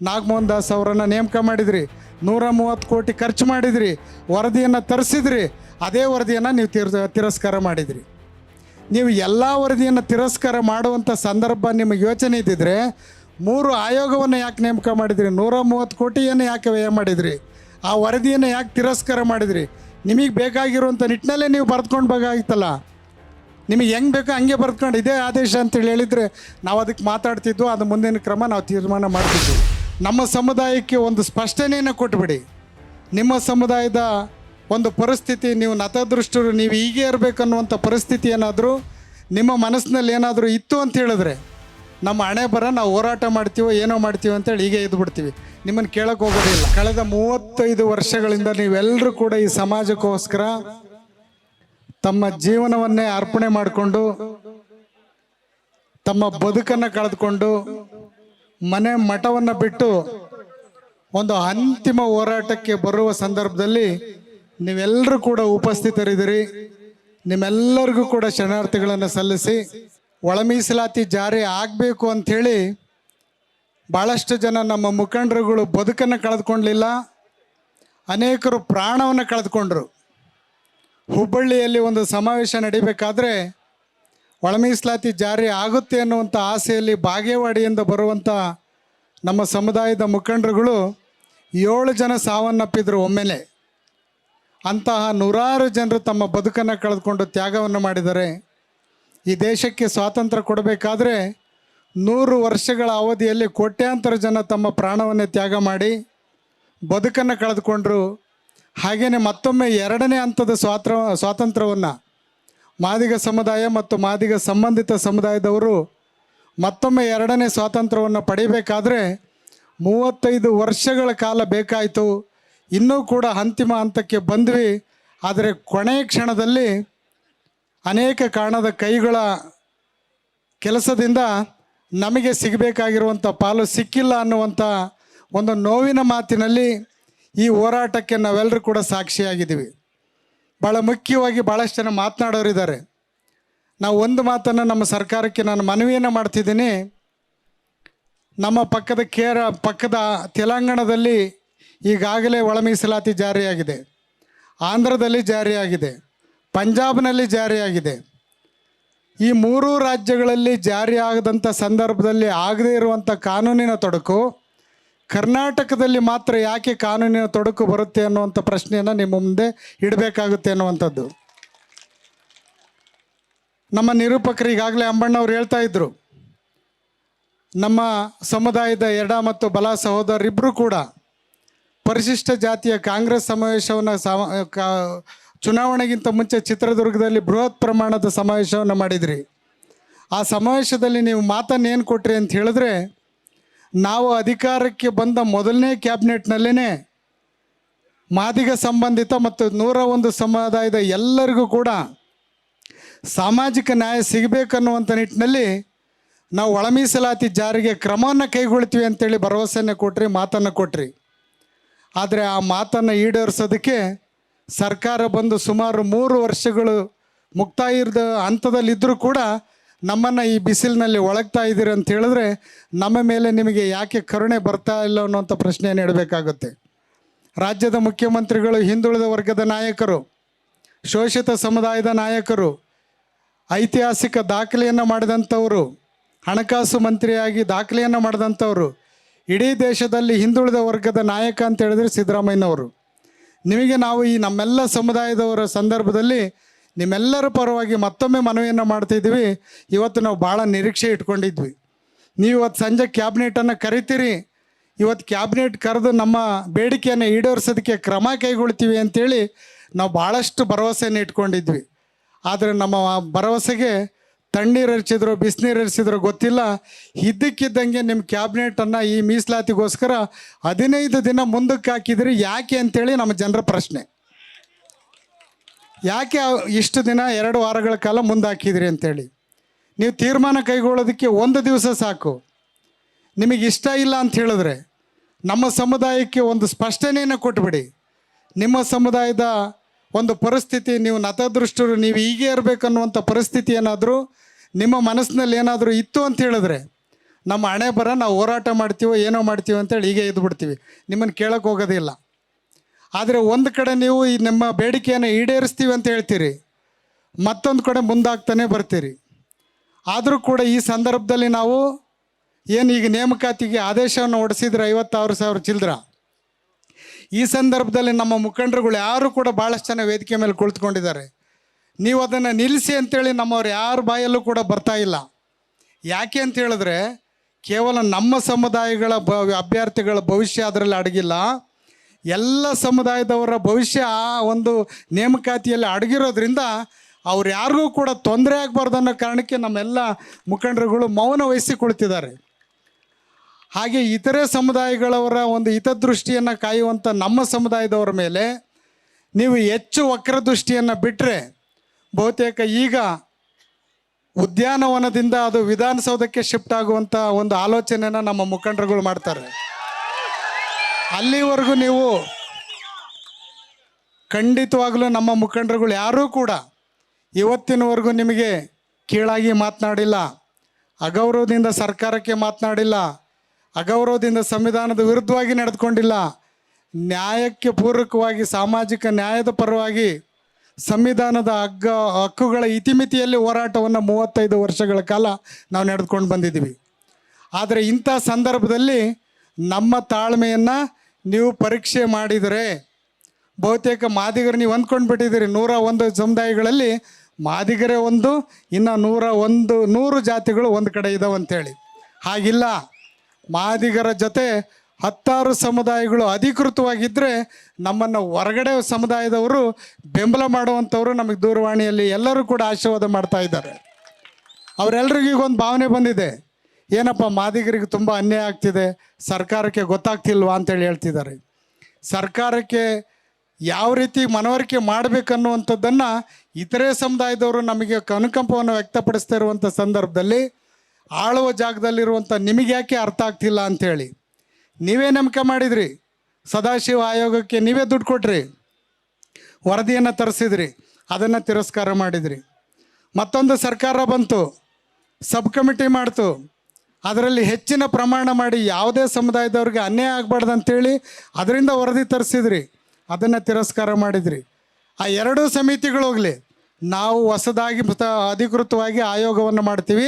ನಾಗಮೋಹನ್ ದಾಸ್ ಅವರನ್ನು ನೇಮಕ ಮಾಡಿದ್ರಿ, 130 ಕೋಟಿ ಖರ್ಚು ಮಾಡಿದ್ರಿ, ವರದಿಯನ್ನು ತರಿಸಿದ್ರಿ. ಅದೇ ವರದಿಯನ್ನು ನೀವು ತಿರಸ್ಕಾರ ಮಾಡಿದ್ರಿ. ನೀವು ಎಲ್ಲ ವರದಿಯನ್ನು ತಿರಸ್ಕಾರ ಮಾಡುವಂಥ ಸಂದರ್ಭ ನಿಮಗೆ ಯೋಚನೆ ಇದ್ದಿದ್ರೆ 3 ಆಯೋಗವನ್ನು ಯಾಕೆ ನೇಮಕ ಮಾಡಿದ್ರಿ? 130 ಕೋಟಿಯನ್ನು ಯಾಕೆ ವ್ಯಯ ಮಾಡಿದ್ರಿ? ಆ ವರದಿಯನ್ನು ಯಾಕೆ ತಿರಸ್ಕಾರ ಮಾಡಿದ್ರಿ? ನಿಮಗೆ ಬೇಕಾಗಿರುವಂಥ ನಿಟ್ಟಿನಲ್ಲೇ ನೀವು ಬರೆದುಕೊಂಡು ಬೇಕಾಗಿತ್ತಲ್ಲ. ನಿಮಗೆ ಹೆಂಗೆ ಬೇಕೋ ಹಂಗೆ ಬರೆದುಕೊಂಡು ಇದೇ ಆದೇಶ ಅಂತೇಳಿ ಹೇಳಿದರೆ ನಾವು ಅದಕ್ಕೆ ಮಾತಾಡ್ತಿದ್ವು. ಅದು ಮುಂದಿನ ಕ್ರಮ ನಾವು ತೀರ್ಮಾನ ಮಾಡ್ತಿದ್ವಿ. ನಮ್ಮ ಸಮುದಾಯಕ್ಕೆ ಒಂದು ಸ್ಪಷ್ಟನೆಯನ್ನು ಕೊಟ್ಬಿಡಿ. ನಿಮ್ಮ ಸಮುದಾಯದ ಒಂದು ಪರಿಸ್ಥಿತಿ, ನೀವು ನತದೃಷ್ಟರು, ನೀವು ಹೀಗೆ ಇರಬೇಕನ್ನುವಂಥ ಪರಿಸ್ಥಿತಿ ಏನಾದರೂ ನಿಮ್ಮ ಮನಸ್ಸಿನಲ್ಲಿ ಏನಾದರೂ ಇತ್ತು ಅಂತ ಹೇಳಿದ್ರೆ ನಮ್ಮ ಹಣೆ ಬರ ನಾವು ಹೋರಾಟ ಮಾಡ್ತೀವೋ ಏನೋ ಮಾಡ್ತೀವೋ ಅಂತೇಳಿ ಹೀಗೆ ಇದ್ಬಿಡ್ತೀವಿ. ನಿಮ್ಮನ್ನು ಕೇಳೋಕ್ಕೆ ಹೋಗೋದಿಲ್ಲ. ಕಳೆದ 35 ವರ್ಷಗಳಿಂದ ನೀವೆಲ್ಲರೂ ಕೂಡ ಈ ಸಮಾಜಕ್ಕೋಸ್ಕರ ತಮ್ಮ ಜೀವನವನ್ನೇ ಅರ್ಪಣೆ ಮಾಡಿಕೊಂಡು ತಮ್ಮ ಬದುಕನ್ನು ಕಳೆದುಕೊಂಡು ಮನೆ ಮಠವನ್ನು ಬಿಟ್ಟು ಒಂದು ಅಂತಿಮ ಹೋರಾಟಕ್ಕೆ ಬರುವ ಸಂದರ್ಭದಲ್ಲಿ ನೀವೆಲ್ಲರೂ ಕೂಡ ಉಪಸ್ಥಿತರಿದ್ದೀರಿ. ನಿಮ್ಮೆಲ್ಲರಿಗೂ ಕೂಡ ಶರಣಾರ್ಥಿಗಳನ್ನು ಸಲ್ಲಿಸಿ ಒಳ ಮೀಸಲಾತಿ ಜಾರಿ ಆಗಬೇಕು ಅಂಥೇಳಿ ಭಾಳಷ್ಟು ಜನ ನಮ್ಮ ಮುಖಂಡರುಗಳು ಬದುಕನ್ನು ಕಳೆದುಕೊಳ್ಳಲಿಲ್ಲ, ಅನೇಕರು ಪ್ರಾಣವನ್ನು ಕಳೆದುಕೊಂಡ್ರು. ಹುಬ್ಬಳ್ಳಿಯಲ್ಲಿ ಒಂದು ಸಮಾವೇಶ ನಡಿಬೇಕಾದ್ರೆ ಒಳ ಮೀಸಲಾತಿ ಜಾರಿ ಆಗುತ್ತೆ ಅನ್ನುವಂಥ ಆಸೆಯಲ್ಲಿ ಬಾಗೇವಾಡಿಯಿಂದ ಬರುವಂಥ ನಮ್ಮ ಸಮುದಾಯದ ಮುಖಂಡರುಗಳು 7 ಜನ ಸಾವನ್ನಪ್ಪಿದ್ರು ಒಮ್ಮೆಲೆ. ಅಂತಹ ನೂರಾರು ಜನರು ತಮ್ಮ ಬದುಕನ್ನು ಕಳೆದುಕೊಂಡು ತ್ಯಾಗವನ್ನು ಮಾಡಿದ್ದಾರೆ. ಈ ದೇಶಕ್ಕೆ ಸ್ವಾತಂತ್ರ್ಯ ಕೊಡಬೇಕಾದ್ರೆ 100 ವರ್ಷಗಳ ಅವಧಿಯಲ್ಲಿ ಕೋಟ್ಯಾಂತರ ಜನ ತಮ್ಮ ಪ್ರಾಣವನ್ನೇ ತ್ಯಾಗ ಮಾಡಿ ಬದುಕನ್ನು ಕಳೆದುಕೊಂಡ್ರು. ಹಾಗೆಯೇ ಮತ್ತೊಮ್ಮೆ 2ನೇ ಹಂತದ ಸ್ವಾತಂತ್ರ್ಯವನ್ನು ಮಾದಿಗ ಸಮುದಾಯ ಮತ್ತು ಮಾದಿಗ ಸಂಬಂಧಿತ ಸಮುದಾಯದವರು ಮತ್ತೊಮ್ಮೆ 2ನೇ ಸ್ವಾತಂತ್ರ್ಯವನ್ನು ಪಡಿಬೇಕಾದ್ರೆ 35 ವರ್ಷಗಳ ಕಾಲ ಬೇಕಾಯಿತು. ಇನ್ನೂ ಕೂಡ ಅಂತಿಮ ಹಂತಕ್ಕೆ ಬಂದ್ವಿ. ಆದರೆ ಕೊನೆಯ ಕ್ಷಣದಲ್ಲಿ ಅನೇಕ ಕಾರಣದ ಕೈಗಳ ಕೆಲಸದಿಂದ ನಮಗೆ ಸಿಗಬೇಕಾಗಿರುವಂಥ ಪಾಲು ಸಿಕ್ಕಿಲ್ಲ ಅನ್ನುವಂಥ ಒಂದು ನೋವಿನ ಮಾತಿನಲ್ಲಿ ಈ ಹೋರಾಟಕ್ಕೆ ನಾವೆಲ್ಲರೂ ಕೂಡ ಸಾಕ್ಷಿಯಾಗಿದ್ದೀವಿ. ಭಾಳ ಮುಖ್ಯವಾಗಿ ಭಾಳಷ್ಟು ಜನ ಮಾತನಾಡೋರಿದ್ದಾರೆ. ನಾವು ಒಂದು ಮಾತನ್ನು ನಮ್ಮ ಸರ್ಕಾರಕ್ಕೆ ನಾನು ಮನವಿಯನ್ನು ಮಾಡ್ತಿದ್ದೀನಿ. ನಮ್ಮ ಪಕ್ಕದ ತೆಲಂಗಾಣದಲ್ಲಿ ಈಗಾಗಲೇ ಒಳ ಮೀಸಲಾತಿ ಜಾರಿಯಾಗಿದೆ, ಆಂಧ್ರದಲ್ಲಿ ಜಾರಿಯಾಗಿದೆ, ಪಂಜಾಬ್ನಲ್ಲಿ ಜಾರಿಯಾಗಿದೆ. ಈ 3 ರಾಜ್ಯಗಳಲ್ಲಿ ಜಾರಿಯಾಗದಂಥ ಸಂದರ್ಭದಲ್ಲಿ ಆಗದೇ ಇರುವಂಥ ಕಾನೂನಿನ ತೊಡಕು ಕರ್ನಾಟಕದಲ್ಲಿ ಮಾತ್ರ ಯಾಕೆ ಕಾನೂನಿನ ತೊಡಕು ಬರುತ್ತೆ ಅನ್ನುವಂಥ ಪ್ರಶ್ನೆಯನ್ನು ನಿಮ್ಮ ಮುಂದೆ ಇಡಬೇಕಾಗುತ್ತೆ ಅನ್ನುವಂಥದ್ದು. ನಮ್ಮ ನಿರೂಪಕರು ಈಗಾಗಲೇ ಅಂಬಣ್ಣವ್ರು ಹೇಳ್ತಾ ಇದ್ದರು, ನಮ್ಮ ಸಮುದಾಯದ ಎಡ ಮತ್ತು ಬಲ ಸಹೋದರರಿಬ್ಬರು ಕೂಡ ಪರಿಶಿಷ್ಟ ಜಾತಿಯ ಕಾಂಗ್ರೆಸ್ ಸಮಾವೇಶವನ್ನು ಚುನಾವಣೆಗಿಂತ ಮುಂಚೆ ಚಿತ್ರದುರ್ಗದಲ್ಲಿ ಬೃಹತ್ ಪ್ರಮಾಣದ ಸಮಾವೇಶವನ್ನು ಮಾಡಿದ್ರಿ. ಆ ಸಮಾವೇಶದಲ್ಲಿ ನೀವು ಮಾತನ್ನೇನು ಕೊಟ್ರಿ ಅಂತ ಹೇಳಿದ್ರೆ, ನಾವು ಅಧಿಕಾರಕ್ಕೆ ಬಂದ ಮೊದಲನೇ ಕ್ಯಾಬಿನೆಟ್ನಲ್ಲೇ ಮಾದಿಗ ಸಂಬಂಧಿತ ಮತ್ತು 101 ಸಮುದಾಯದ ಎಲ್ಲರಿಗೂ ಕೂಡ ಸಾಮಾಜಿಕ ನ್ಯಾಯ ಸಿಗಬೇಕನ್ನುವಂಥ ನಿಟ್ಟಿನಲ್ಲಿ ನಾವು ಒಳ ಮೀಸಲಾತಿ ಜಾರಿಗೆ ಕ್ರಮವನ್ನು ಕೈಗೊಳ್ತೀವಿ ಅಂತೇಳಿ ಭರವಸೆಯನ್ನು ಕೊಟ್ರಿ, ಮಾತನ್ನು ಕೊಟ್ರಿ. ಆದರೆ ಆ ಮಾತನ್ನು ಈಡೇರಿಸೋದಕ್ಕೆ ಸರ್ಕಾರ ಬಂದು ಸುಮಾರು 3 ವರ್ಷಗಳು ಮುಕ್ತಾಯದ ಹಂತದಲ್ಲಿದ್ದರೂ ಕೂಡ ನಮ್ಮನ್ನು ಈ ಬಿಸಿಲಿನಲ್ಲಿ ಒಳಗ್ತಾ ಇದ್ದೀರಿ ಅಂತ ಹೇಳಿದ್ರೆ ನಮ್ಮ ಮೇಲೆ ನಿಮಗೆ ಯಾಕೆ ಕರುಣೆ ಬರ್ತಾ ಇಲ್ಲ ಅನ್ನೋಂಥ ಪ್ರಶ್ನೆಯನ್ನು ಇಡಬೇಕಾಗುತ್ತೆ. ರಾಜ್ಯದ ಮುಖ್ಯಮಂತ್ರಿಗಳು ಹಿಂದುಳಿದ ವರ್ಗದ ನಾಯಕರು, ಶೋಷಿತ ಸಮುದಾಯದ ನಾಯಕರು, ಐತಿಹಾಸಿಕ ದಾಖಲೆಯನ್ನು ಮಾಡಿದಂಥವರು, ಹಣಕಾಸು ಮಂತ್ರಿಯಾಗಿ ದಾಖಲೆಯನ್ನು ಮಾಡಿದಂಥವರು, ಇಡೀ ದೇಶದಲ್ಲಿ ಹಿಂದುಳಿದ ವರ್ಗದ ನಾಯಕ ಅಂತ ಹೇಳಿದ್ರೆ ಸಿದ್ದರಾಮಯ್ಯನವರು. ನಿಮಗೆ ನಾವು ಈ ನಮ್ಮೆಲ್ಲ ಸಮುದಾಯದವರ ಸಂದರ್ಭದಲ್ಲಿ ನಿಮ್ಮೆಲ್ಲರ ಪರವಾಗಿ ಮತ್ತೊಮ್ಮೆ ಮನವಿಯನ್ನು ಮಾಡ್ತಿದ್ದೀವಿ. ಇವತ್ತು ನಾವು ಭಾಳ ನಿರೀಕ್ಷೆ ಇಟ್ಕೊಂಡಿದ್ವಿ. ನೀವು ಇವತ್ತು ಸಂಜೆ ಕ್ಯಾಬಿನೆಟನ್ನು ಕರಿತೀರಿ, ಇವತ್ತು ಕ್ಯಾಬಿನೆಟ್ ಕರೆದು ನಮ್ಮ ಬೇಡಿಕೆಯನ್ನು ಈಡೇರಿಸೋದಕ್ಕೆ ಕ್ರಮ ಕೈಗೊಳ್ತೀವಿ ಅಂಥೇಳಿ ನಾವು ಭಾಳಷ್ಟು ಭರವಸೆಯನ್ನು ಇಟ್ಕೊಂಡಿದ್ವಿ. ಆದರೆ ನಮ್ಮ ಭರವಸೆಗೆ ತಣ್ಣೀರು ಹರಿಸಿದ್ರು ಬಿಸಿನೀರು ಹರಿಸಿದ್ರು ಗೊತ್ತಿಲ್ಲ. ಇದ್ದಕ್ಕಿದ್ದಂಗೆ ನಿಮ್ಮ ಕ್ಯಾಬಿನೆಟನ್ನು ಈ ಮೀಸಲಾತಿಗೋಸ್ಕರ 15 ದಿನ ಮುಂದಕ್ಕೆ ಹಾಕಿದ್ರಿ. ಯಾಕೆ ಅಂಥೇಳಿ ನಮ್ಮ ಜನರ ಪ್ರಶ್ನೆ. ಯಾಕೆ ಇಷ್ಟು ದಿನ 2 ವಾರಗಳ ಕಾಲ ಮುಂದೆ ಹಾಕಿದ್ರಿ ಅಂಥೇಳಿ. ನೀವು ತೀರ್ಮಾನ ಕೈಗೊಳ್ಳೋದಕ್ಕೆ 1 ದಿವಸ ಸಾಕು. ನಿಮಗೆ ಇಷ್ಟ ಇಲ್ಲ ಅಂತ ಹೇಳಿದ್ರೆ ನಮ್ಮ ಸಮುದಾಯಕ್ಕೆ ಒಂದು ಸ್ಪಷ್ಟನೆಯನ್ನು ಕೊಟ್ಬಿಡಿ. ನಿಮ್ಮ ಸಮುದಾಯದ ಒಂದು ಪರಿಸ್ಥಿತಿ, ನೀವು ನತದೃಷ್ಟರು, ನೀವು ಹೀಗೆ ಇರಬೇಕನ್ನುವಂಥ ಪರಿಸ್ಥಿತಿ ಏನಾದರೂ ನಿಮ್ಮ ಮನಸ್ಸಿನಲ್ಲಿ ಏನಾದರೂ ಇತ್ತು ಅಂತ ಹೇಳಿದ್ರೆ ನಮ್ಮ ಹಣೆ ಬರ ನಾವು ಹೋರಾಟ ಮಾಡ್ತೀವೋ ಏನೋ ಮಾಡ್ತೀವೋ ಅಂತೇಳಿ ಹೀಗೆ ಇದ್ದು ಬಿಡ್ತೀವಿ, ನಿಮ್ಮನ್ನು ಕೇಳೋಕೆ ಹೋಗೋದಿಲ್ಲ. ಆದರೆ ಒಂದು ಕಡೆ ನೀವು ಈ ನಮ್ಮ ಬೇಡಿಕೆಯನ್ನು ಈಡೇರಿಸ್ತೀವಿ ಅಂತ ಹೇಳ್ತೀರಿ, ಮತ್ತೊಂದು ಕಡೆ ಮುಂದಾಗ್ತಾನೆ ಬರ್ತೀರಿ. ಆದರೂ ಕೂಡ ಈ ಸಂದರ್ಭದಲ್ಲಿ ನಾವು ಏನು ಈಗ ನೇಮಕಾತಿಗೆ ಆದೇಶವನ್ನು ಹೊಡಿಸಿದ್ರೆ 56,000 ಚಿಲ್ಲರ, ಈ ಸಂದರ್ಭದಲ್ಲಿ ನಮ್ಮ ಮುಖಂಡರುಗಳು ಯಾರು ಕೂಡ ಭಾಳಷ್ಟು ಜನ ವೇದಿಕೆ ಮೇಲೆ ಕುಳಿತುಕೊಂಡಿದ್ದಾರೆ. ನೀವು ಅದನ್ನು ನಿಲ್ಲಿಸಿ ಅಂತೇಳಿ ನಮ್ಮವ್ರು ಯಾರ ಬಾಯಲ್ಲೂ ಕೂಡ ಬರ್ತಾ ಇಲ್ಲ. ಯಾಕೆ ಅಂತ ಹೇಳಿದ್ರೆ ಕೇವಲ ನಮ್ಮ ಸಮುದಾಯಗಳ ಅಭ್ಯರ್ಥಿಗಳ ಭವಿಷ್ಯ ಅದರಲ್ಲಿ ಅಡಗಿಲ್ಲ, ಎಲ್ಲ ಸಮುದಾಯದವರ ಭವಿಷ್ಯ ಆ ಒಂದು ನೇಮಕಾತಿಯಲ್ಲಿ ಅಡಗಿರೋದ್ರಿಂದ ಅವ್ರು ಯಾರಿಗೂ ಕೂಡ ತೊಂದರೆ ಆಗಬಾರ್ದು ಅನ್ನೋ ಕಾರಣಕ್ಕೆ ನಮ್ಮೆಲ್ಲ ಮುಖಂಡರುಗಳು ಮೌನ ವಹಿಸಿ ಕುಳಿತಿದ್ದಾರೆ. ಹಾಗೆ ಇತರೆ ಸಮುದಾಯಗಳವರ ಒಂದು ಹಿತದೃಷ್ಟಿಯನ್ನು ಕಾಯುವಂಥ ನಮ್ಮ ಸಮುದಾಯದವರ ಮೇಲೆ ನೀವು ಹೆಚ್ಚು ವಕ್ರದೃಷ್ಟಿಯನ್ನು ಬಿಟ್ಟರೆ ಬಹುತೇಕ ಈಗ ಉದ್ಯಾನವನದಿಂದ ಅದು ವಿಧಾನಸೌಧಕ್ಕೆ ಶಿಫ್ಟ್ ಆಗುವಂಥ ಒಂದು ಆಲೋಚನೆಯನ್ನು ನಮ್ಮ ಮುಖಂಡರುಗಳು ಮಾಡ್ತಾರೆ. ಅಲ್ಲಿವರೆಗೂ ನೀವು ಖಂಡಿತವಾಗಲೂ ನಮ್ಮ ಮುಖಂಡರುಗಳು ಯಾರೂ ಕೂಡ ಇವತ್ತಿನವರೆಗೂ ನಿಮಗೆ ಕೀಳಾಗಿ ಮಾತನಾಡಿಲ್ಲ, ಅಗೌರವದಿಂದ ಸರ್ಕಾರಕ್ಕೆ ಮಾತನಾಡಿಲ್ಲ, ಅಗೌರವದಿಂದ ಸಂವಿಧಾನದ ವಿರುದ್ಧವಾಗಿ ನಡೆದುಕೊಂಡಿಲ್ಲ. ನ್ಯಾಯಕ್ಕೆ ಪೂರಕವಾಗಿ ಸಾಮಾಜಿಕ ನ್ಯಾಯದ ಪರವಾಗಿ ಸಂವಿಧಾನದ ಹಕ್ಕುಗಳ ಇತಿಮಿತಿಯಲ್ಲಿ ಹೋರಾಟವನ್ನು 35 ವರ್ಷಗಳ ಕಾಲ ನಾವು ನಡೆದುಕೊಂಡು ಬಂದಿದ್ದೀವಿ. ಆದರೆ ಇಂಥ ಸಂದರ್ಭದಲ್ಲಿ ನಮ್ಮ ತಾಳ್ಮೆಯನ್ನು ನೀವು ಪರೀಕ್ಷೆ ಮಾಡಿದರೆ ಬಹುತೇಕ ಮಾದಿಗರು ನೀವು ಅಂದ್ಕೊಂಡು ಬಿಟ್ಟಿದ್ದೀರಿ 101 ಸಮುದಾಯಗಳಲ್ಲಿ ಮಾದಿಗರೇ ಒಂದು, ಇನ್ನು 100 ಜಾತಿಗಳು ಒಂದು ಕಡೆ ಇದಾವೆ ಅಂಥೇಳಿ. ಹಾಗಿಲ್ಲ, ಮಾದಿಗರ ಜೊತೆ 16 ಸಮುದಾಯಗಳು ಅಧಿಕೃತವಾಗಿದ್ದರೆ ನಮ್ಮನ್ನು ಹೊರಗಡೆ ಸಮುದಾಯದವರು ಬೆಂಬಲ ಮಾಡುವಂಥವರು ನಮಗೆ ದೂರವಾಣಿಯಲ್ಲಿ ಎಲ್ಲರೂ ಕೂಡ ಆಶೀರ್ವಾದ ಮಾಡ್ತಾ ಇದ್ದಾರೆ. ಅವರೆಲ್ಲರಿಗೂ ಈಗ ಒಂದು ಭಾವನೆ ಬಂದಿದೆ, ಏನಪ್ಪ ಮಾದಿಗರಿಗೆ ತುಂಬ ಅನ್ಯಾಯ ಆಗ್ತಿದೆ, ಸರ್ಕಾರಕ್ಕೆ ಗೊತ್ತಾಗ್ತಿಲ್ವಾ ಅಂತೇಳಿ ಹೇಳ್ತಿದ್ದಾರೆ. ಸರ್ಕಾರಕ್ಕೆ ಯಾವ ರೀತಿ ಮನವರಿಕೆ ಮಾಡಬೇಕನ್ನುವಂಥದ್ದನ್ನು ಇತರೆ ಸಮುದಾಯದವರು ನಮಗೆ ಅನುಕಂಪವನ್ನು ವ್ಯಕ್ತಪಡಿಸ್ತಾ ಇರುವಂಥ ಸಂದರ್ಭದಲ್ಲಿ ಆಳುವ ಜಾಗದಲ್ಲಿರುವಂಥ ನಿಮಗೆ ಯಾಕೆ ಅರ್ಥ ಆಗ್ತಿಲ್ಲ ಅಂಥೇಳಿ ನೀವೇ ನೇಮಕ ಮಾಡಿದ್ರಿ. ಸದಾಶಿವ ಆಯೋಗಕ್ಕೆ ನೀವೇ ದುಡ್ಡು ಕೊಟ್ರಿ, ವರದಿಯನ್ನು ತರಿಸಿದ್ರಿ, ಅದನ್ನು ತಿರಸ್ಕಾರ ಮಾಡಿದ್ರಿ. ಮತ್ತೊಂದು ಸರ್ಕಾರ ಬಂತು, ಸಬ್ ಕಮಿಟಿ ಮಾಡ್ತು, ಅದರಲ್ಲಿ ಹೆಚ್ಚಿನ ಪ್ರಮಾಣ ಮಾಡಿ ಯಾವುದೇ ಸಮುದಾಯದವ್ರಿಗೆ ಅನ್ಯಾಯ ಆಗಬಾರ್ದು ಅಂಥೇಳಿ ಅದರಿಂದ ವರದಿ ತರಿಸಿದ್ರಿ, ಅದನ್ನು ತಿರಸ್ಕಾರ ಮಾಡಿದ್ರಿ. ಆ ಎರಡೂ ಸಮಿತಿಗಳು ಹೋಗಲಿ, ನಾವು ಹೊಸದಾಗಿ ಅಧಿಕೃತವಾಗಿ ಆಯೋಗವನ್ನು ಮಾಡ್ತೀವಿ,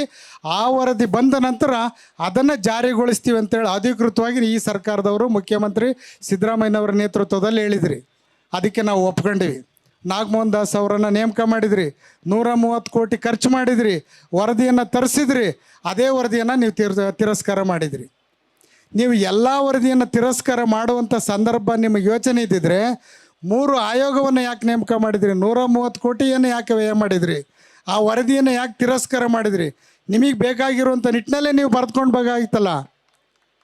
ಆ ವರದಿ ಬಂದ ನಂತರ ಅದನ್ನು ಜಾರಿಗೊಳಿಸ್ತೀವಿ ಅಂತೇಳಿ ಅಧಿಕೃತವಾಗಿ ಈ ಸರ್ಕಾರದವರು ಮುಖ್ಯಮಂತ್ರಿ ಸಿದ್ದರಾಮಯ್ಯನವರ ನೇತೃತ್ವದಲ್ಲಿ ಹೇಳಿದ್ರಿ. ಅದಕ್ಕೆ ನಾವು ಒಪ್ಕೊಂಡಿವಿ. ನಾಗಮೋಹನ್ ದಾಸ್ ಅವರನ್ನು ನೇಮಕ ಮಾಡಿದ್ರಿ, 130 ಕೋಟಿ ಖರ್ಚು ಮಾಡಿದ್ರಿ, ವರದಿಯನ್ನು ತರಿಸಿದ್ರಿ, ಅದೇ ವರದಿಯನ್ನು ನೀವು ತಿರಸ್ಕಾರ ಮಾಡಿದ್ರಿ. ನೀವು ಎಲ್ಲ ವರದಿಯನ್ನು ತಿರಸ್ಕಾರ ಮಾಡುವಂಥ ಸಂದರ್ಭ ನಿಮಗೆ ಯೋಚನೆ ಇದ್ದಿದ್ರೆ 3 ಆಯೋಗವನ್ನು ಯಾಕೆ ನೇಮಕ ಮಾಡಿದ್ರಿ? 130 ಕೋಟಿಯನ್ನು ಯಾಕೆ ವ್ಯಯ ಮಾಡಿದ್ರಿ? ಆ ವರದಿಯನ್ನು ಯಾಕೆ ತಿರಸ್ಕಾರ ಮಾಡಿದ್ರಿ? ನಿಮಗೆ ಬೇಕಾಗಿರುವಂಥ ನಿಟ್ಟಿನಲ್ಲೇ ನೀವು ಬರೆದುಕೊಂಡು ಬೇಕಾಗಿತ್ತಲ್ಲ.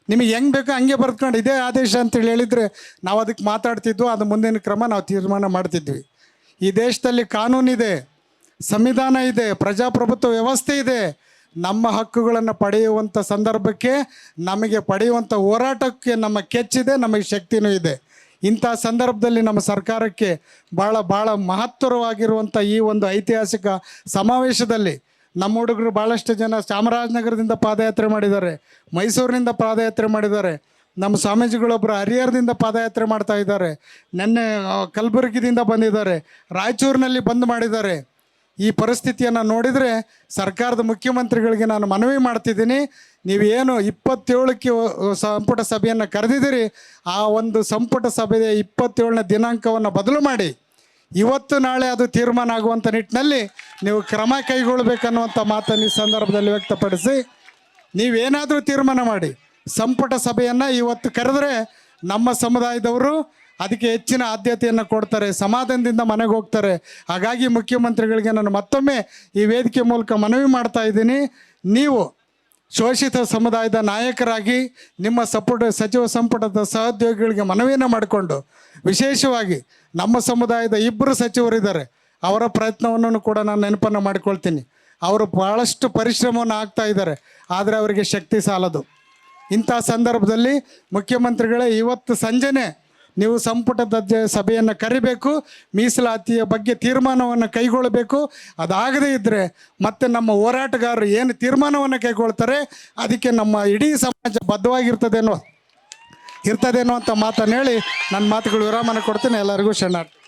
ನಿಮಗೆ ಹೆಂಗೆ ಬೇಕೋ ಹಂಗೆ ಬರೆದುಕೊಂಡು ಇದೇ ಆದೇಶ ಅಂತೇಳಿ ಹೇಳಿದರೆ ನಾವು ಅದಕ್ಕೆ ಮಾತಾಡ್ತಿದ್ವು, ಅದು ಮುಂದಿನ ಕ್ರಮ ನಾವು ತೀರ್ಮಾನ ಮಾಡ್ತಿದ್ವಿ. ಈ ದೇಶದಲ್ಲಿ ಕಾನೂನಿದೆ, ಸಂವಿಧಾನ ಇದೆ, ಪ್ರಜಾಪ್ರಭುತ್ವ ವ್ಯವಸ್ಥೆ ಇದೆ. ನಮ್ಮ ಹಕ್ಕುಗಳನ್ನು ಪಡೆಯುವಂಥ ಸಂದರ್ಭಕ್ಕೆ ನಮಗೆ ಪಡೆಯುವಂಥ ಹೋರಾಟಕ್ಕೆ ನಮ್ಮ ಕೆಚ್ಚಿದೆ, ನಮಗೆ ಶಕ್ತಿನೂ ಇದೆ. ಇಂಥ ಸಂದರ್ಭದಲ್ಲಿ ನಮ್ಮ ಸರ್ಕಾರಕ್ಕೆ ಭಾಳ ಮಹತ್ತರವಾಗಿರುವಂಥ ಈ ಒಂದು ಐತಿಹಾಸಿಕ ಸಮಾವೇಶದಲ್ಲಿ ನಮ್ಮ ಹುಡುಗರು ಭಾಳಷ್ಟು ಜನ ಚಾಮರಾಜನಗರದಿಂದ ಪಾದಯಾತ್ರೆ ಮಾಡಿದ್ದಾರೆ, ಮೈಸೂರಿನಿಂದ ಪಾದಯಾತ್ರೆ ಮಾಡಿದ್ದಾರೆ, ನಮ್ಮ ಸ್ವಾಮೀಜಿಗಳೊಬ್ಬರು ಹರಿಹರದಿಂದ ಪಾದಯಾತ್ರೆ ಮಾಡ್ತಾ ಇದ್ದಾರೆ, ನೆನ್ನೆ ಕಲಬುರಗಿದಿಂದ ಬಂದಿದ್ದಾರೆ, ರಾಯಚೂರಿನಲ್ಲಿ ಬಂದ್ ಮಾಡಿದ್ದಾರೆ. ಈ ಪರಿಸ್ಥಿತಿಯನ್ನು ನೋಡಿದರೆ ಸರ್ಕಾರದ ಮುಖ್ಯಮಂತ್ರಿಗಳಿಗೆ ನಾನು ಮನವಿ ಮಾಡ್ತಿದ್ದೀನಿ, ನೀವೇನು 27ಕ್ಕೆ ಸಂಪುಟ ಸಭೆಯನ್ನು ಕರೆದಿದ್ದೀರಿ, ಆ ಒಂದು ಸಂಪುಟ ಸಭೆಯ 27ನೇ ದಿನಾಂಕವನ್ನು ಬದಲು ಮಾಡಿ ಇವತ್ತು ನಾಳೆ ಅದು ತೀರ್ಮಾನ ಆಗುವಂಥ ನಿಟ್ಟಿನಲ್ಲಿ ನೀವು ಕ್ರಮ ಕೈಗೊಳ್ಳಬೇಕನ್ನುವಂಥ ಮಾತನ್ನು ಈ ಸಂದರ್ಭದಲ್ಲಿ ವ್ಯಕ್ತಪಡಿಸಿ, ನೀವೇನಾದರೂ ತೀರ್ಮಾನ ಮಾಡಿ ಸಂಪುಟ ಸಭೆಯನ್ನು ಇವತ್ತು ಕರೆದರೆ ನಮ್ಮ ಸಮುದಾಯದವರು ಅದಕ್ಕೆ ಹೆಚ್ಚಿನ ಆದ್ಯತೆಯನ್ನು ಕೊಡ್ತಾರೆ, ಸಮಾಧಾನದಿಂದ ಮನೆಗೆ ಹೋಗ್ತಾರೆ. ಹಾಗಾಗಿ ಮುಖ್ಯಮಂತ್ರಿಗಳಿಗೆ ನಾನು ಮತ್ತೊಮ್ಮೆ ಈ ವೇದಿಕೆ ಮೂಲಕ ಮನವಿ ಮಾಡ್ತಾ ಇದ್ದೀನಿ, ನೀವು ಶೋಷಿತ ಸಮುದಾಯದ ನಾಯಕರಾಗಿ ನಿಮ್ಮ ಸಚಿವ ಸಂಪುಟದ ಸಹೋದ್ಯೋಗಿಗಳಿಗೆ ಮನವಿಯನ್ನು ಮಾಡಿಕೊಂಡು, ವಿಶೇಷವಾಗಿ ನಮ್ಮ ಸಮುದಾಯದ 2 ಸಚಿವರಿದ್ದಾರೆ, ಅವರ ಪ್ರಯತ್ನವನ್ನು ಕೂಡ ನಾನು ನೆನಪನ್ನು ಮಾಡಿಕೊಳ್ತೀನಿ. ಅವರು ಭಾಳಷ್ಟು ಪರಿಶ್ರಮವನ್ನು ಆಗ್ತಾ ಇದ್ದಾರೆ, ಆದರೆ ಅವರಿಗೆ ಶಕ್ತಿ ಸಾಲದು. ಇಂಥ ಸಂದರ್ಭದಲ್ಲಿ ಮುಖ್ಯಮಂತ್ರಿಗಳೇ ಇವತ್ತು ಸಂಜೆನೇ ನೀವು ಸಂಪುಟದ ಸಭೆಯನ್ನು ಕರಿಬೇಕು, ಮೀಸಲಾತಿಯ ಬಗ್ಗೆ ತೀರ್ಮಾನವನ್ನು ಕೈಗೊಳ್ಳಬೇಕು. ಅದಾಗದೇ ಇದ್ದರೆ ಮತ್ತೆ ನಮ್ಮ ಹೋರಾಟಗಾರರು ಏನು ತೀರ್ಮಾನವನ್ನು ಕೈಗೊಳ್ತಾರೆ ಅದಕ್ಕೆ ನಮ್ಮ ಇಡೀ ಸಮಾಜ ಬದ್ಧವಾಗಿರ್ತದೇನೋ ಅಂತ ಮಾತನ್ನು ಹೇಳಿ ನನ್ನ ಮಾತುಗಳು ವಿರಾಮನ ಕೊಡ್ತೇನೆ. ಎಲ್ಲರಿಗೂ ಶರಣಾರ್ಥಿ.